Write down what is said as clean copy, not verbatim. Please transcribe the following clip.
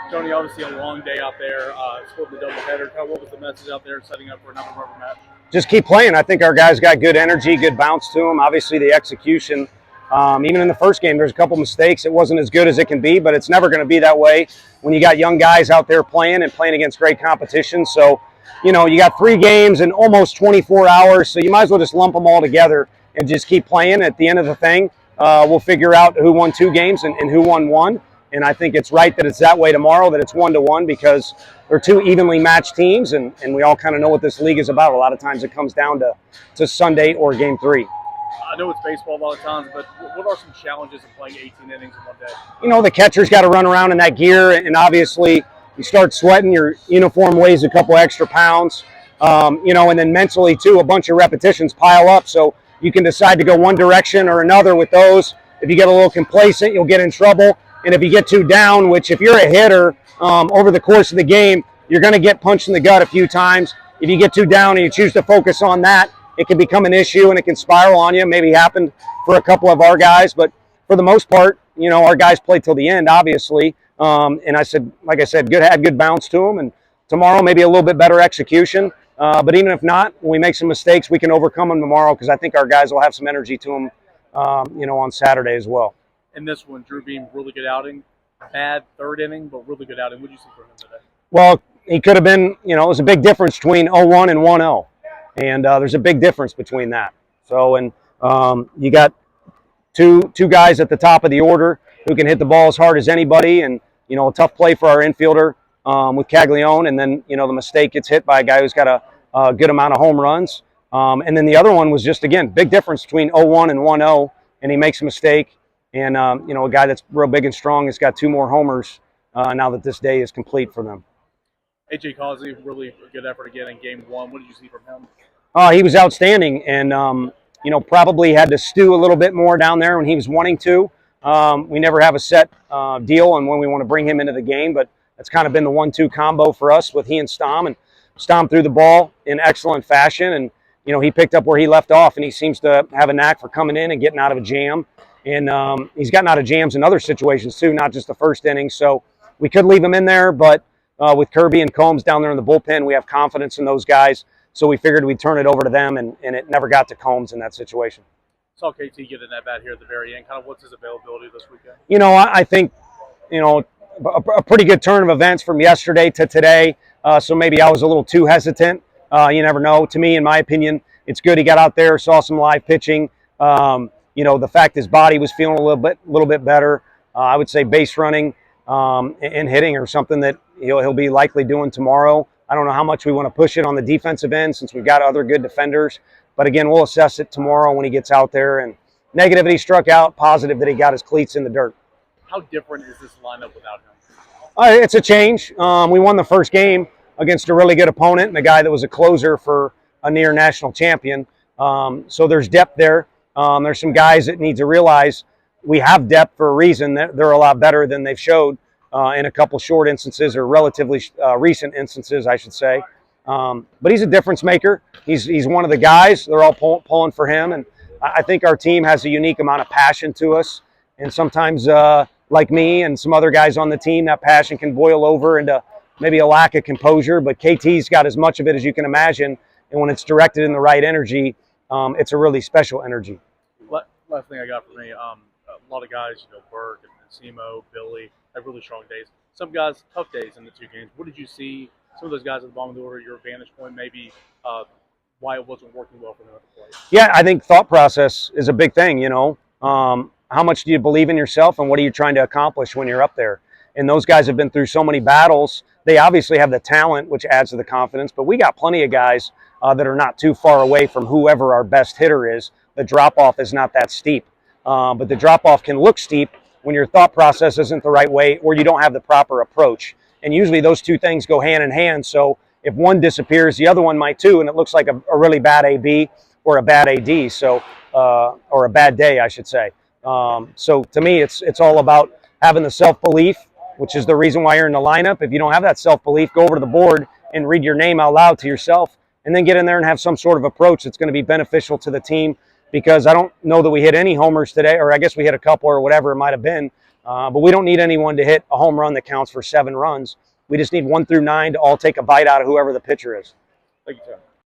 Tony, obviously a long day out there, scored the doubleheader. Kind of what was the message out there setting up for another rubber match? Just keep playing. I think our guys got good energy, good bounce to them. Obviously, the execution. Even in the first game, there's a couple mistakes. It wasn't as good as it can be, but it's never going to be that way when you got young guys out there playing and playing against great competition. So, you got 3 games in almost 24 hours, so you might as well just lump them all together and just keep playing. At the end of the thing, we'll figure out who won 2 games and who won 1. And I think it's right that it's that way tomorrow, that it's 1-1, because they're 2 evenly matched teams, and we all kind of know what this league is about. A lot of times it comes down to Sunday or Game 3. I know it's baseball a lot of times, but what are some challenges of playing 18 innings in one day? The catcher's got to run around in that gear, and obviously you start sweating. Your uniform weighs a couple extra pounds, and then mentally too, a bunch of repetitions pile up. So you can decide to go one direction or another with those. If you get a little complacent, you'll get in trouble. And if you get too down, which if you're a hitter over the course of the game, you're going to get punched in the gut a few times. If you get too down and you choose to focus on that, it can become an issue and it can spiral on you. Maybe happened for a couple of our guys, but for the most part, our guys played till the end, obviously. And like I said, had good bounce to them. And tomorrow, maybe a little bit better execution. But even if not, when we make some mistakes, we can overcome them tomorrow, because I think our guys will have some energy to them, on Saturday as well. In this one, Drew Beam, really good outing. Bad third inning, but really good outing. What did you see from him today? Well, he could have been, it was a big difference between 0-1 and 1-0. And there's a big difference between that. So, and you got two guys at the top of the order who can hit the ball as hard as anybody. And, a tough play for our infielder with Caglione. And then, the mistake gets hit by a guy who's got a good amount of home runs. And then the other one was just, again, big difference between 0-1 and 1-0. And he makes a mistake. And, a guy that's real big and strong has got 2 more homers now that this day is complete for them. A.J. Causey, really a good effort again in Game 1. What did you see from him? He was outstanding, and, probably had to stew a little bit more down there when he was wanting to. We never have a set deal on when we want to bring him into the game, but that's kind of been the 1-2 combo for us with he and Stom. And Stom threw the ball in excellent fashion, and, he picked up where he left off, and he seems to have a knack for coming in and getting out of a jam. And he's gotten out of jams in other situations too, not just the first inning. So we could leave him in there, but with Kirby and Combs down there in the bullpen, we have confidence in those guys. So we figured we'd turn it over to them, and it never got to Combs in that situation. Saw KT get in that bat here at the very end. Kind of what's his availability this weekend? I think, a pretty good turn of events from yesterday to today. So maybe I was a little too hesitant. You never know. To me, in my opinion, it's good he got out there, saw some live pitching. The fact his body was feeling a little bit better. I would say base running and hitting are something that he'll be likely doing tomorrow. I don't know how much we want to push it on the defensive end since we've got other good defenders. But again, we'll assess it tomorrow when he gets out there. And negative that he struck out, positive that he got his cleats in the dirt. How different is this lineup without him? It's a change. We won the first game against a really good opponent and a guy that was a closer for a near national champion. So there's depth there. There's some guys that need to realize we have depth for a reason. They're a lot better than they've showed in a couple short instances, or relatively recent instances, I should say. But he's a difference maker. He's one of the guys. They're all pulling for him. And I think our team has a unique amount of passion to us. And sometimes, like me and some other guys on the team, that passion can boil over into maybe a lack of composure. But KT's got as much of it as you can imagine. And when it's directed in the right energy, it's a really special energy. Last thing I got for me, a lot of guys, Burke and Simo, Billy, have really strong days. Some guys, tough days in the 2 games. What did you see? Some of those guys at the bottom of the order, your vantage point, maybe why it wasn't working well for them at the plate? Yeah, I think thought process is a big thing, How much do you believe in yourself, and what are you trying to accomplish when you're up there? And those guys have been through so many battles. They obviously have the talent, which adds to the confidence, but we got plenty of guys that are not too far away from whoever our best hitter is. The drop-off is not that steep. But the drop-off can look steep when your thought process isn't the right way, or you don't have the proper approach. And usually those 2 things go hand in hand. So if one disappears, the other one might too, and it looks like a really bad AB or a bad AD, so or a bad day, I should say. So to me, it's all about having the self-belief, which is the reason why you're in the lineup. If you don't have that self-belief, go over to the board and read your name out loud to yourself, and then get in there and have some sort of approach that's going to be beneficial to the team. Because I don't know that we hit any homers today, or I guess we hit a couple or whatever it might have been. But we don't need anyone to hit a home run that counts for 7 runs. We just need 1 through 9 to all take a bite out of whoever the pitcher is. Thank you, Tim.